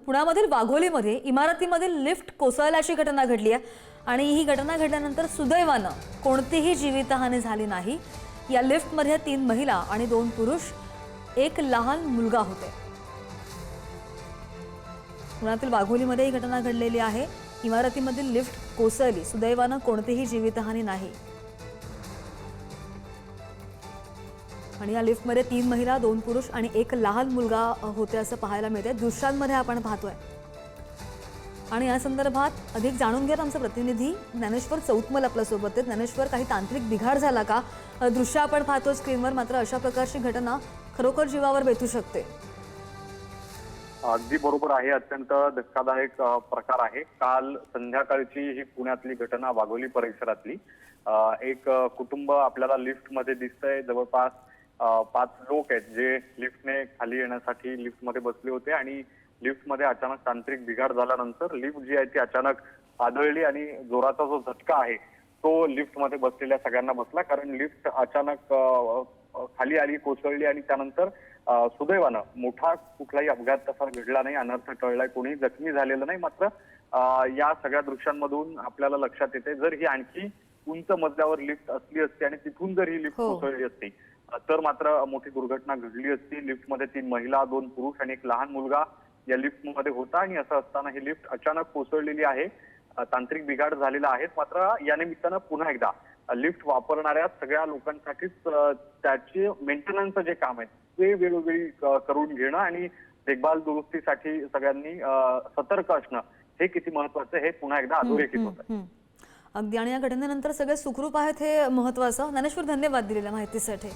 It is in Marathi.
पुण्यामधील वाघोलीमध्ये इमारतीमधील लिफ्ट कोसळल्याची घटना घडली आहे आणि ही घटना घडल्यानंतर सुदैवानं कोणतीही जीवितहानी झाली नाही। या लिफ्टमध्ये 3 महिला आणि 2 पुरुष, एक लहान मुलगा होते। पुण्यातील वाघोलीमध्ये ही घटना घडलेली आहे। इमारतीमधील लिफ्ट कोसळली, सुदैवानं कोणतीही जीवितहानी नाही। आणि या लिफ्टमध्ये 3 महिला, 2 पुरुष आणि एक लहान मुलगा होते असं पाहायला मिळते। दृश्यांमध्ये आपण पाहतोय आणि या संदर्भात अधिक जाणून घेत आमचे प्रतिनिधी ज्ञानेश्वर चौतमल आपल्या सोबत आहेत। ज्ञानेश्वर, काही तांत्रिक बिघाड झाला का? दृश्य आपण पाहतो स्क्रीनवर, मात्र अशा प्रकारची घटना खरोखर जीवावर बेतू शकते। अगदी बरोबर आहे। अत्यंत धक्कादायक प्रकार आहे। काल संध्याकाळची ही पुण्यातली घटना, वाघोली परिसरातली। एक कुटुंब आपल्याला लिफ्टमध्ये दिसतंय। जवळपास 5 लोक आहेत जे लिफ्टने खाली येण्यासाठी लिफ्टमध्ये बसले होते आणि लिफ्टमध्ये अचानक तांत्रिक बिघाड झाल्यानंतर लिफ्ट जी आहे ती अचानक आदळली आणि जोराचा जो झटका आहे तो लिफ्टमध्ये बसलेल्या सगळ्यांना बसला। कारण लिफ्ट अचानक खाली आली, कोसळली आणि त्यानंतर सुदैवानं मोठा कुठलाही अपघात तसा घडला नाही, अनर्थ टळलाय, कोणी जखमी झालेलं नाही। मात्र या सगळ्या दृश्यांमधून आपल्याला लक्षात येते, जर ही आणखी उंच मजल्यावर लिफ्ट असली असती आणि तिथून जर ही लिफ्ट कोसळली असती तर मात्र मोठी दुर्घटना घडली असती। लिफ्टमध्ये 3 महिला, 2 पुरुष आणि एक लहान मुलगा या लिफ्टमध्ये होता आणि असं असताना ही लिफ्ट अचानक कोसळलेली आहे। तांत्रिक बिघाड झालेला आहे। मात्र या निमित्तानं पुन्हा एकदा लिफ्ट वापरणाऱ्या सगळ्या लोकांसाठीच त्याचे मेंटेनन्सचं जे काम आहे ते वेळोवेळी करून घेणं आणि देखभाल दुरुस्तीसाठी सगळ्यांनी सतर्क असणं हे किती महत्त्वाचं हे पुन्हा एकदा अधोरेखित होतं। अगदी, आणि या घटनेनंतर सगळे सुखरूप आहेत हे महत्त्वाचं। ज्ञानेश्वर, धन्यवाद दिलेल्या माहितीसाठी।